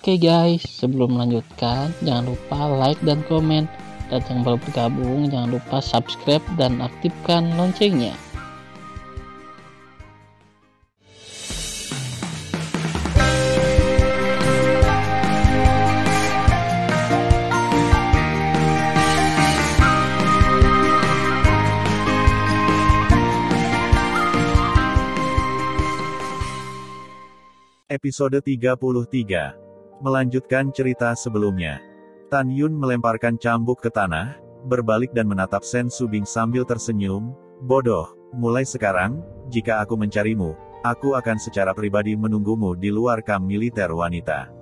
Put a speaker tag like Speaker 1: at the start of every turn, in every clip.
Speaker 1: Oke guys, sebelum melanjutkan, jangan lupa like dan komen. Dan yang baru bergabung, jangan lupa subscribe dan aktifkan loncengnya.
Speaker 2: Episode 33. Melanjutkan cerita sebelumnya. Tan Yun melemparkan cambuk ke tanah, berbalik dan menatap Sen Subing sambil tersenyum. Bodoh, mulai sekarang, jika aku mencarimu, aku akan secara pribadi menunggumu di luar kamp militer wanita.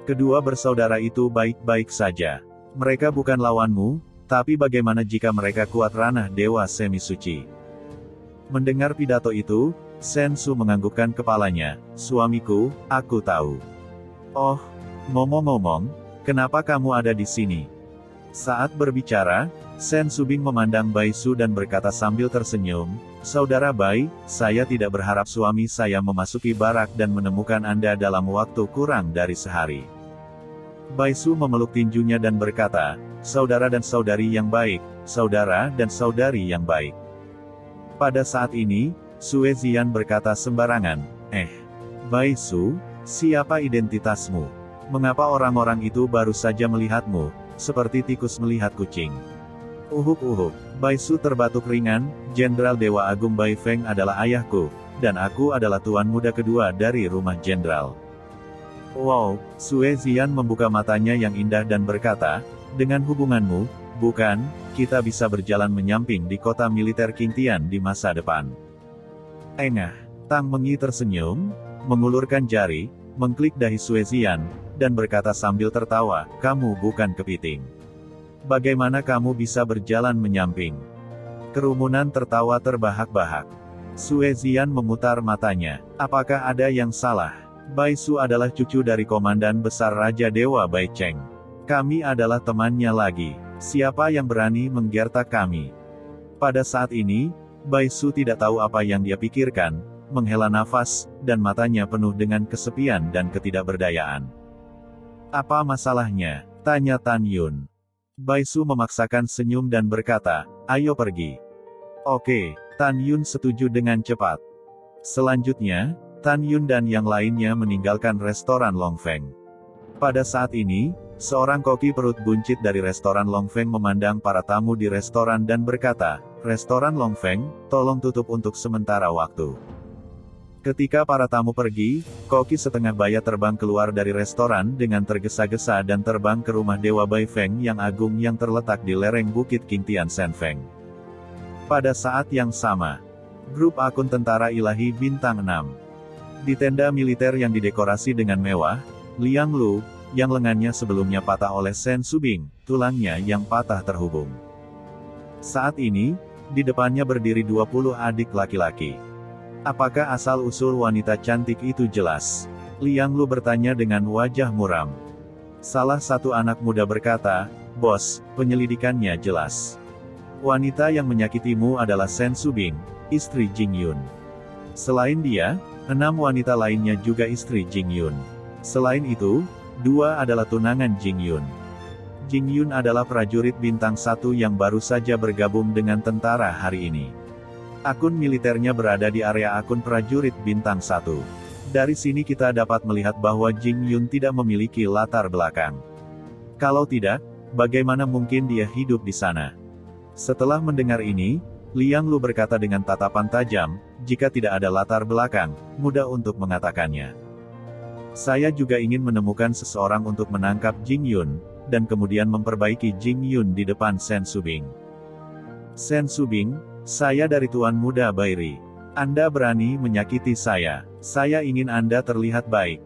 Speaker 2: Kedua bersaudara itu baik-baik saja. Mereka bukan lawanmu, tapi bagaimana jika mereka kuat ranah dewa semi suci? Mendengar pidato itu, Sen Su menganggukkan kepalanya. Suamiku, aku tahu. Oh, ngomong-ngomong, kenapa kamu ada di sini? Saat berbicara, Sen Subing memandang Bai Su dan berkata sambil tersenyum, Saudara Bai, saya tidak berharap suami saya memasuki barak dan menemukan Anda dalam waktu kurang dari sehari. Bai Su memeluk tinjunya dan berkata, Saudara dan saudari yang baik, saudara dan saudari yang baik. Pada saat ini, Sue Zian berkata sembarangan, Bai Su, siapa identitasmu? Mengapa orang-orang itu baru saja melihatmu, seperti tikus melihat kucing? Uhuk-uhuk, Bai Su terbatuk ringan, Jenderal Dewa Agung Bai Feng adalah ayahku, dan aku adalah tuan muda kedua dari rumah jenderal. Wow, Sue Zian membuka matanya yang indah dan berkata, dengan hubunganmu, bukan, kita bisa berjalan menyamping di kota militer Qingtian di masa depan. Engah, Tang Mengyi tersenyum, mengulurkan jari, mengklik dahi Sue Zian, dan berkata sambil tertawa, kamu bukan kepiting. Bagaimana kamu bisa berjalan menyamping? Kerumunan tertawa terbahak-bahak. Sue Zian memutar matanya. Apakah ada yang salah? Bai Su adalah cucu dari Komandan Besar Raja Dewa Bai Cheng. Kami adalah temannya lagi. Siapa yang berani menggertak kami? Pada saat ini, Bai Su tidak tahu apa yang dia pikirkan, menghela nafas, dan matanya penuh dengan kesepian dan ketidakberdayaan. Apa masalahnya? Tanya Tan Yun. Bai Su memaksakan senyum dan berkata, ayo pergi. Oke, Tan Yun setuju dengan cepat. Selanjutnya, Tan Yun dan yang lainnya meninggalkan restoran Long Feng. Pada saat ini, seorang koki perut buncit dari restoran Long Feng memandang para tamu di restoran dan berkata, Restoran Long Feng, tolong tutup untuk sementara waktu. Ketika para tamu pergi, koki setengah baya terbang keluar dari restoran dengan tergesa-gesa dan terbang ke rumah Dewa Bai Feng yang agung yang terletak di lereng Bukit Qingtian Sen Feng. Pada saat yang sama, grup akun tentara ilahi bintang 6. Di tenda militer yang didekorasi dengan mewah, Liang Lu, yang lengannya sebelumnya patah oleh Sen Subing, tulangnya yang patah terhubung. Saat ini, di depannya berdiri 20 adik laki-laki. Apakah asal-usul wanita cantik itu jelas? Liang Lu bertanya dengan wajah muram. Salah satu anak muda berkata, Bos, penyelidikannya jelas. Wanita yang menyakitimu adalah Sen Subing, istri Jing Yun. Selain dia, 6 wanita lainnya juga istri Jing Yun. Selain itu, 2 adalah tunangan Jing Yun. Jing Yun adalah prajurit bintang 1 yang baru saja bergabung dengan tentara hari ini. Akun militernya berada di area akun prajurit bintang 1. Dari sini kita dapat melihat bahwa Jing Yun tidak memiliki latar belakang. Kalau tidak, bagaimana mungkin dia hidup di sana? Setelah mendengar ini, Liang Lu berkata dengan tatapan tajam, jika tidak ada latar belakang, mudah untuk mengatakannya. Saya juga ingin menemukan seseorang untuk menangkap Jing Yun, dan kemudian memperbaiki Jing Yun di depan Sen Subing. Sen Subing, saya dari Tuan Muda Bairi. Anda berani menyakiti saya. Saya ingin Anda terlihat baik.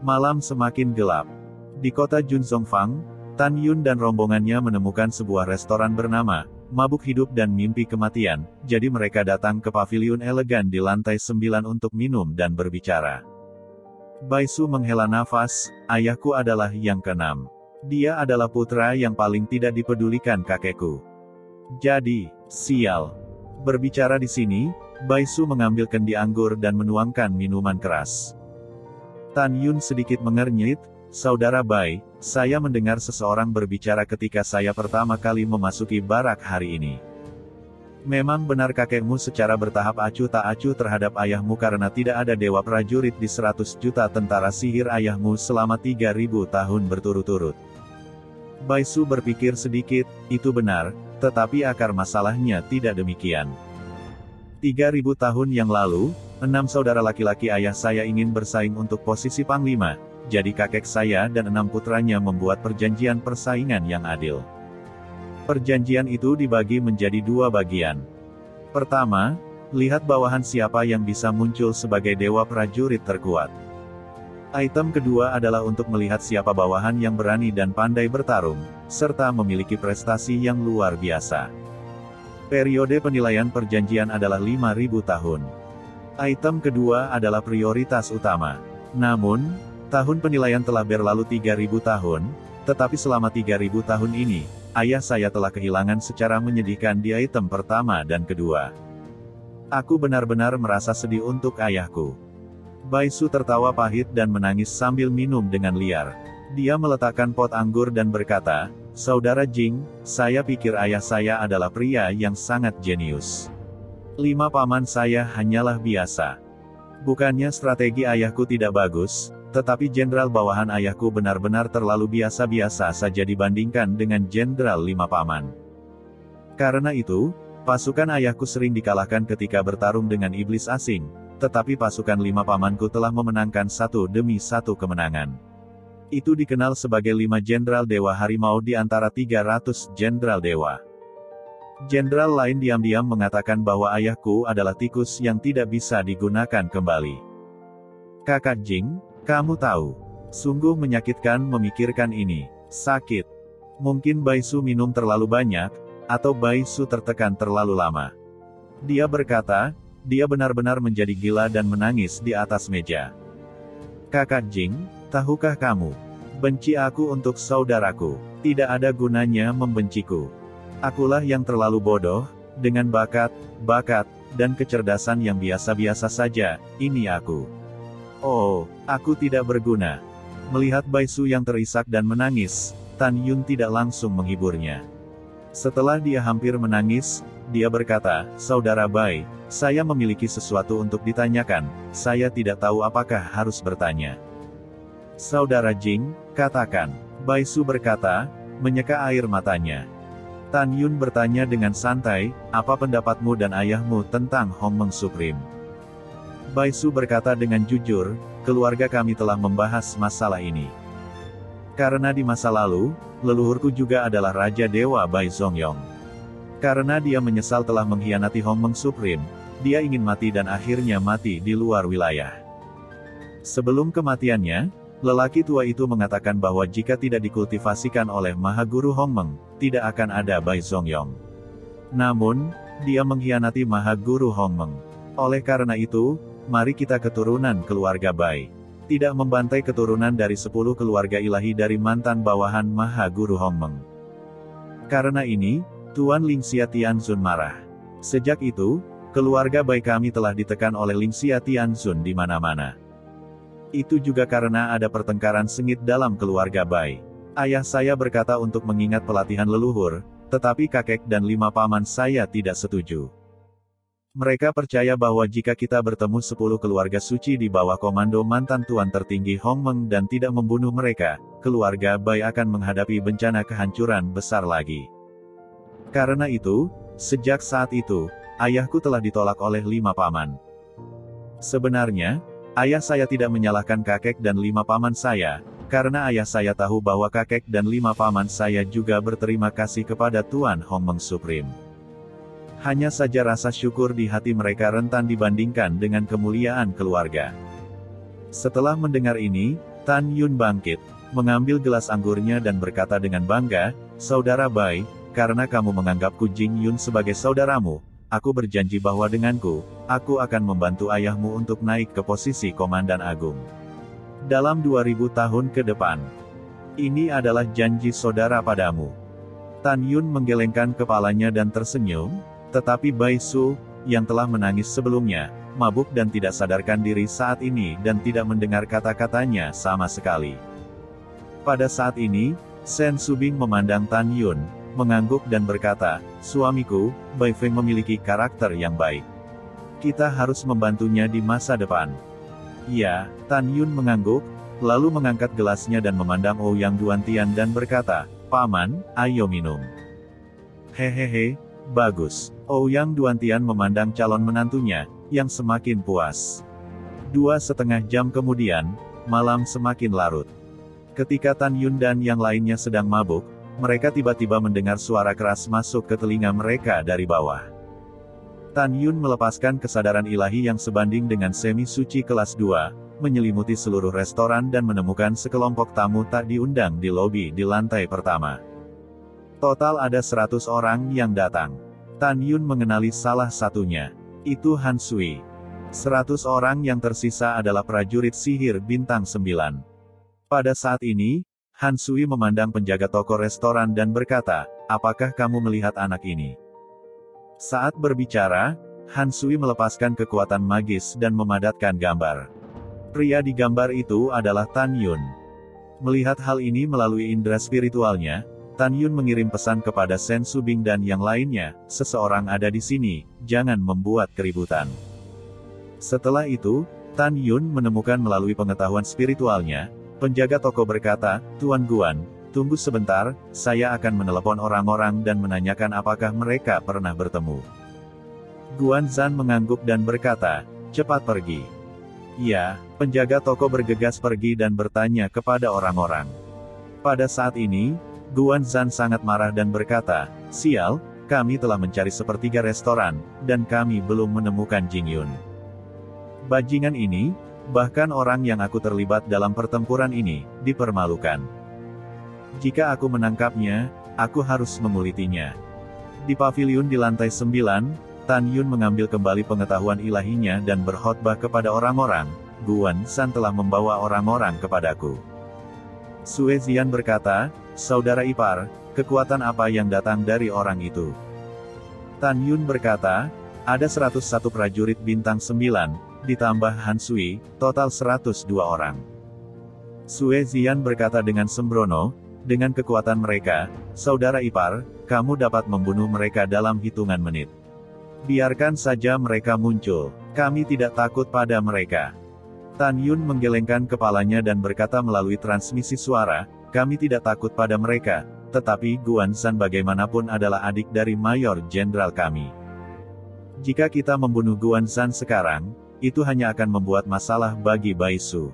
Speaker 2: Malam semakin gelap. Di kota Junzongfang, Tan Yun dan rombongannya menemukan sebuah restoran bernama Mabuk Hidup dan Mimpi Kematian, jadi mereka datang ke paviliun elegan di lantai 9 untuk minum dan berbicara. Bai Su menghela nafas, ayahku adalah yang keenam. Dia adalah putra yang paling tidak dipedulikan kakekku. Jadi, sial. Berbicara di sini, Bai Su mengambil kendi anggur dan menuangkan minuman keras. Tan Yun sedikit mengernyit, "Saudara Bai, saya mendengar seseorang berbicara ketika saya pertama kali memasuki barak hari ini. Memang benar kakekmu secara bertahap acuh tak acuh terhadap ayahmu karena tidak ada dewa prajurit di 100 juta tentara sihir ayahmu selama 3000 tahun berturut-turut." Bai Su berpikir sedikit, itu benar, tetapi akar masalahnya tidak demikian. 3000 tahun yang lalu, 6 saudara laki-laki ayah saya ingin bersaing untuk posisi panglima, jadi kakek saya dan 6 putranya membuat perjanjian persaingan yang adil. Perjanjian itu dibagi menjadi 2 bagian. Pertama, lihat bawahan siapa yang bisa muncul sebagai dewa prajurit terkuat. Item kedua adalah untuk melihat siapa bawahan yang berani dan pandai bertarung, serta memiliki prestasi yang luar biasa. Periode penilaian perjanjian adalah 5000 tahun. Item kedua adalah prioritas utama. Namun, tahun penilaian telah berlalu 3000 tahun, tetapi selama 3000 tahun ini, ayah saya telah kehilangan secara menyedihkan di item pertama dan kedua. Aku benar-benar merasa sedih untuk ayahku. Bai Su tertawa pahit dan menangis sambil minum dengan liar. Dia meletakkan pot anggur dan berkata, "Saudara Jing, saya pikir ayah saya adalah pria yang sangat jenius. 5 paman saya hanyalah biasa. Bukannya strategi ayahku tidak bagus, tetapi jenderal bawahan ayahku benar-benar terlalu biasa-biasa saja dibandingkan dengan jenderal 5 paman. Karena itu, pasukan ayahku sering dikalahkan ketika bertarung dengan iblis asing, tetapi pasukan 5 pamanku telah memenangkan satu demi satu kemenangan. Itu dikenal sebagai 5 jenderal dewa harimau di antara 300 jenderal dewa." Jenderal lain diam-diam mengatakan bahwa ayahku adalah tikus yang tidak bisa digunakan kembali. "Kakak Jing, kamu tahu, sungguh menyakitkan memikirkan ini. Sakit. Mungkin Bai Su minum terlalu banyak, atau Bai Su tertekan terlalu lama." Dia berkata, dia benar-benar menjadi gila dan menangis di atas meja. "Kakak Jing, tahukah kamu, benci aku untuk saudaraku. Tidak ada gunanya membenciku. Akulah yang terlalu bodoh, dengan bakat, dan kecerdasan yang biasa-biasa saja, ini aku. Oh, aku tidak berguna." Melihat Bai Su yang terisak dan menangis, Tan Yun tidak langsung menghiburnya. Setelah dia hampir menangis, dia berkata, "Saudara Bai, saya memiliki sesuatu untuk ditanyakan, saya tidak tahu apakah harus bertanya." "Saudara Jing, katakan." Bai Su berkata, menyeka air matanya. Tan Yun bertanya dengan santai, "Apa pendapatmu dan ayahmu tentang Hongmeng Supreme?" Bai Su berkata dengan jujur, "Keluarga kami telah membahas masalah ini. Karena di masa lalu, leluhurku juga adalah Raja Dewa Bai Zongyong. Karena dia menyesal telah mengkhianati Hongmeng Supreme, dia ingin mati dan akhirnya mati di luar wilayah. Sebelum kematiannya, lelaki tua itu mengatakan bahwa jika tidak dikultivasikan oleh Mahaguru Hongmeng, tidak akan ada Bai Zongyong. Namun, dia mengkhianati Mahaguru Hongmeng. Oleh karena itu, mari kita keturunan keluarga Bai tidak membantai keturunan dari 10 keluarga ilahi dari mantan bawahan Mahaguru Hongmeng." Karena ini, Tuan Lingxia Tianzun marah. Sejak itu, keluarga Bai kami telah ditekan oleh Lingxia Tianzun di mana-mana. Itu juga karena ada pertengkaran sengit dalam keluarga Bai. Ayah saya berkata untuk mengingat pelatihan leluhur, tetapi kakek dan 5 paman saya tidak setuju. Mereka percaya bahwa jika kita bertemu 10 keluarga suci di bawah komando mantan tuan tertinggi Hongmeng dan tidak membunuh mereka, keluarga Bai akan menghadapi bencana kehancuran besar lagi. Karena itu, sejak saat itu, ayahku telah ditolak oleh 5 paman. Sebenarnya, ayah saya tidak menyalahkan kakek dan 5 paman saya, karena ayah saya tahu bahwa kakek dan 5 paman saya juga berterima kasih kepada Tuan Hongmeng Supreme. Hanya saja rasa syukur di hati mereka rentan dibandingkan dengan kemuliaan keluarga. Setelah mendengar ini, Tan Yun bangkit, mengambil gelas anggurnya dan berkata dengan bangga, "Saudara Bai, karena kamu menganggapku Jing Yun sebagai saudaramu, aku berjanji bahwa denganku, aku akan membantu ayahmu untuk naik ke posisi Komandan Agung. Dalam 2000 tahun ke depan. Ini adalah janji saudara padamu." Tan Yun menggelengkan kepalanya dan tersenyum, tetapi Bai Su, yang telah menangis sebelumnya, mabuk dan tidak sadarkan diri saat ini dan tidak mendengar kata-katanya sama sekali. Pada saat ini, Sen Subing memandang Tan Yun, mengangguk dan berkata, "Suamiku, Bai Feng memiliki karakter yang baik. Kita harus membantunya di masa depan." "Ya," Tan Yun mengangguk, lalu mengangkat gelasnya dan memandang Ouyang Duantian dan berkata, "Paman, ayo minum." "Hehehe, bagus." Ouyang Duantian memandang calon menantunya, yang semakin puas. 2,5 jam kemudian, malam semakin larut. Ketika Tan Yun dan yang lainnya sedang mabuk, mereka tiba-tiba mendengar suara keras masuk ke telinga mereka dari bawah. Tan Yun melepaskan kesadaran ilahi yang sebanding dengan semi suci kelas 2, menyelimuti seluruh restoran dan menemukan sekelompok tamu tak diundang di lobi di lantai pertama. Total ada 100 orang yang datang. Tan Yun mengenali salah satunya. Itu Han Sui. 100 orang yang tersisa adalah prajurit sihir bintang 9. Pada saat ini, Han Sui memandang penjaga toko restoran dan berkata, "Apakah kamu melihat anak ini?" Saat berbicara, Han Sui melepaskan kekuatan magis dan memadatkan gambar. Pria di gambar itu adalah Tan Yun. Melihat hal ini melalui indera spiritualnya, Tan Yun mengirim pesan kepada Sen Subing dan yang lainnya, "Seseorang ada di sini, jangan membuat keributan." Setelah itu, Tan Yun menemukan melalui pengetahuan spiritualnya, penjaga toko berkata, "Tuan Guan, tunggu sebentar, saya akan menelepon orang-orang dan menanyakan apakah mereka pernah bertemu." Guan Zan mengangguk dan berkata, "Cepat pergi." "Ya," penjaga toko bergegas pergi dan bertanya kepada orang-orang. Pada saat ini, Guan Zan sangat marah dan berkata, "Sial, kami telah mencari sepertiga restoran, dan kami belum menemukan Jing Yun. Bajingan ini, bahkan orang yang aku terlibat dalam pertempuran ini, dipermalukan. Jika aku menangkapnya, aku harus mengulitinya." Di pavilion di lantai 9, Tan Yun mengambil kembali pengetahuan ilahinya dan berkhotbah kepada orang-orang, "Guan Zan telah membawa orang-orang kepadaku." Sue Zian berkata, "Saudara ipar, kekuatan apa yang datang dari orang itu?" Tan Yun berkata, "Ada 101 prajurit bintang 9, ditambah Han Sui, total 102 orang." Sue Zian berkata dengan sembrono, "Dengan kekuatan mereka, saudara ipar, kamu dapat membunuh mereka dalam hitungan menit. Biarkan saja mereka muncul, kami tidak takut pada mereka." Tan Yun menggelengkan kepalanya dan berkata melalui transmisi suara, "Kami tidak takut pada mereka, tetapi Guan Zan bagaimanapun adalah adik dari Mayor Jenderal kami. Jika kita membunuh Guan Zan sekarang, itu hanya akan membuat masalah bagi Bai Su."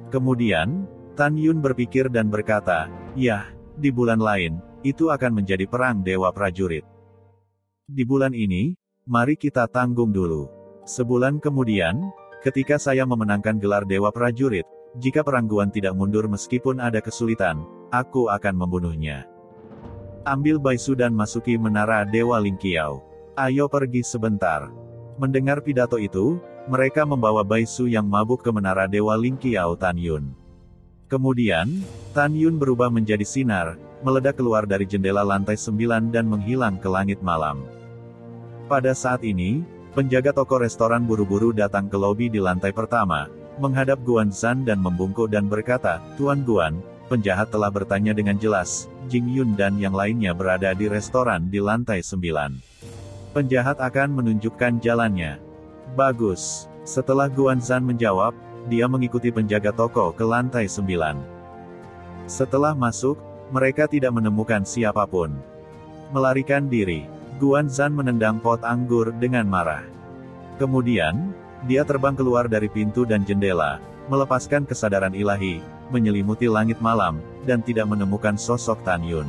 Speaker 2: Kemudian, Tan Yun berpikir dan berkata, "Yah, di bulan lain, itu akan menjadi perang Dewa Prajurit. Di bulan ini, mari kita tanggung dulu. Sebulan kemudian, ketika saya memenangkan gelar Dewa Prajurit, jika perang Guan tidak mundur meskipun ada kesulitan, aku akan membunuhnya. Ambil Bai Su dan masuki menara Dewa Lingqiao. Ayo pergi sebentar." Mendengar pidato itu, mereka membawa Bai Su yang mabuk ke menara Dewa Lingqiao Tan Yun. Kemudian, Tan Yun berubah menjadi sinar, meledak keluar dari jendela lantai 9 dan menghilang ke langit malam. Pada saat ini, penjaga toko restoran buru-buru datang ke lobi di lantai pertama, menghadap Guan Zan dan membungkuk dan berkata, "Tuan Guan, penjahat telah bertanya dengan jelas, Jing Yun dan yang lainnya berada di restoran di lantai 9. Penjahat akan menunjukkan jalannya." "Bagus." Setelah Guan Zan menjawab, dia mengikuti penjaga toko ke lantai 9. Setelah masuk, mereka tidak menemukan siapapun. Melarikan diri, Guan Zan menendang pot anggur dengan marah. Kemudian, dia terbang keluar dari pintu dan jendela, melepaskan kesadaran ilahi, menyelimuti langit malam, dan tidak menemukan sosok Tan Yun.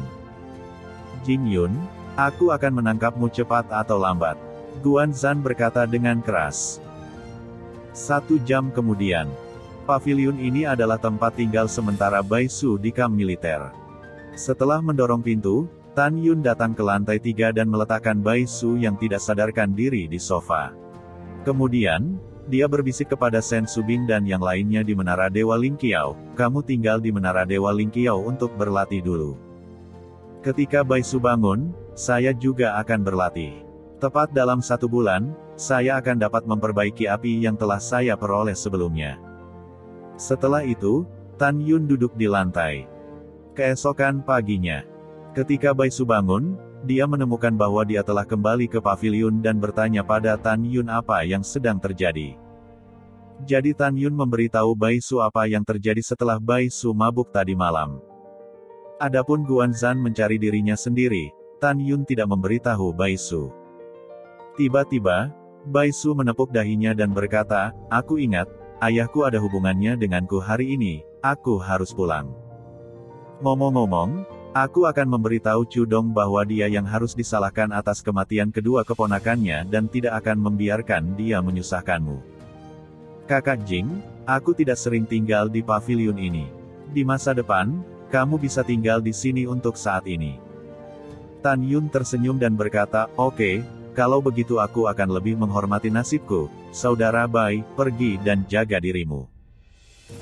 Speaker 2: "Jing Yun, aku akan menangkapmu cepat atau lambat," Guan Zan berkata dengan keras. 1 jam kemudian, pavilion ini adalah tempat tinggal sementara Bai Su di kamp militer. Setelah mendorong pintu, Tan Yun datang ke lantai 3 dan meletakkan Bai Su yang tidak sadarkan diri di sofa. Kemudian, dia berbisik kepada Sen Subing dan yang lainnya di Menara Dewa Lingqiao, "Kamu tinggal di Menara Dewa Lingqiao untuk berlatih dulu. Ketika Bai Su bangun, saya juga akan berlatih. Tepat dalam 1 bulan, saya akan dapat memperbaiki api yang telah saya peroleh sebelumnya. Setelah itu, Tan Yun duduk di lantai. Keesokan paginya, ketika Bai Su bangun, dia menemukan bahwa dia telah kembali ke pavilion dan bertanya pada Tan Yun apa yang sedang terjadi. Jadi Tan Yun memberitahu Bai Su apa yang terjadi setelah Bai Su mabuk tadi malam. Adapun Guan Zhan mencari dirinya sendiri, Tan Yun tidak memberitahu Bai Su. Tiba-tiba, Bai Su menepuk dahinya dan berkata, "Aku ingat, ayahku ada hubungannya denganku hari ini, aku harus pulang. Ngomong-ngomong, aku akan memberitahu Cudong bahwa dia yang harus disalahkan atas kematian kedua keponakannya dan tidak akan membiarkan dia menyusahkanmu. Kakak Jing, aku tidak sering tinggal di pavilion ini. Di masa depan, kamu bisa tinggal di sini untuk saat ini." Tan Yun tersenyum dan berkata, "Oke, kalau begitu aku akan lebih menghormati nasibku, saudara Bai, pergi dan jaga dirimu."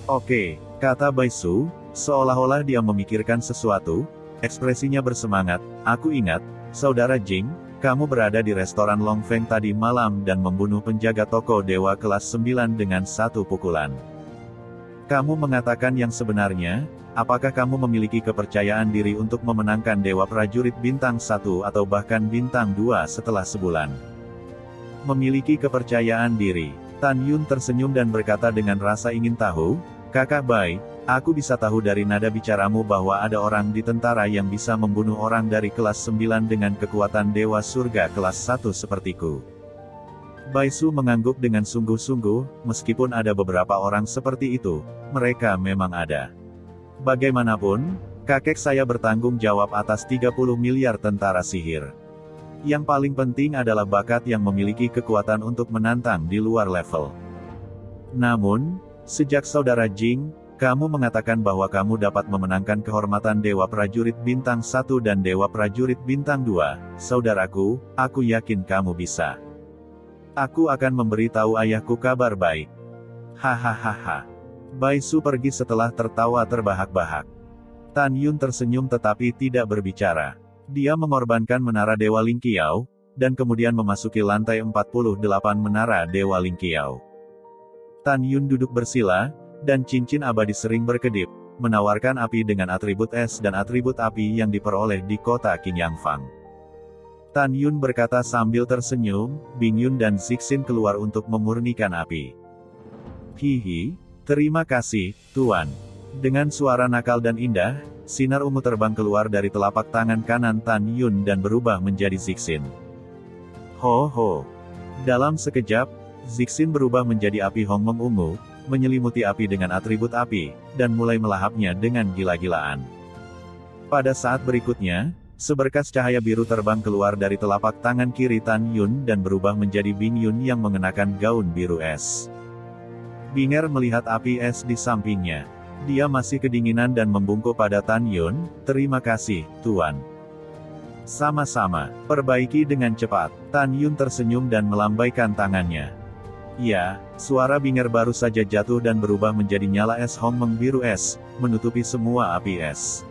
Speaker 2: "Oke," kata Bai Su, seolah-olah dia memikirkan sesuatu, ekspresinya bersemangat, "Aku ingat, saudara Jing, kamu berada di restoran Long Feng tadi malam dan membunuh penjaga toko dewa kelas 9 dengan satu pukulan. Kamu mengatakan yang sebenarnya, apakah kamu memiliki kepercayaan diri untuk memenangkan Dewa Prajurit Bintang 1 atau bahkan Bintang 2 setelah sebulan?" Memiliki kepercayaan diri. Tan Yun tersenyum dan berkata dengan rasa ingin tahu, "Kakak Bai, aku bisa tahu dari nada bicaramu bahwa ada orang di tentara yang bisa membunuh orang dari kelas 9 dengan kekuatan Dewa Surga kelas 1 sepertiku." Bai Su mengangguk dengan sungguh-sungguh, meskipun ada beberapa orang seperti itu, mereka memang ada. Bagaimanapun, kakek saya bertanggung jawab atas 30 miliar tentara sihir. Yang paling penting adalah bakat yang memiliki kekuatan untuk menantang di luar level. Namun, sejak saudara Jing, kamu mengatakan bahwa kamu dapat memenangkan kehormatan Dewa Prajurit Bintang 1 dan Dewa Prajurit Bintang 2, saudaraku, aku yakin kamu bisa. Aku akan memberitahu ayahku kabar baik. Hahaha. Bai Su pergi setelah tertawa terbahak-bahak. Tan Yun tersenyum tetapi tidak berbicara. Dia mengorbankan menara Dewa Ling Qiao, dan kemudian memasuki lantai 48 menara Dewa Ling Qiao. Tan Yun duduk bersila, dan cincin abadi sering berkedip, menawarkan api dengan atribut es dan atribut api yang diperoleh di kota Qingyangfang. Tan Yun berkata sambil tersenyum, Bing Yun dan Zixin keluar untuk memurnikan api. "Hihi, terima kasih, Tuan." Dengan suara nakal dan indah, sinar ungu terbang keluar dari telapak tangan kanan Tan Yun dan berubah menjadi Zixin. Ho ho. Dalam sekejap, Zixin berubah menjadi api Hongmeng ungu, menyelimuti api dengan atribut api, dan mulai melahapnya dengan gila-gilaan. Pada saat berikutnya, seberkas cahaya biru terbang keluar dari telapak tangan kiri Tan Yun dan berubah menjadi Bing Yun yang mengenakan gaun biru es. Binger melihat api es di sampingnya. Dia masih kedinginan dan membungkuk pada Tan Yun, "Terima kasih, Tuan." "Sama-sama, perbaiki dengan cepat." Tan Yun tersenyum dan melambaikan tangannya. Ya, suara Binger baru saja jatuh dan berubah menjadi nyala es Hongmeng biru es, menutupi semua api es.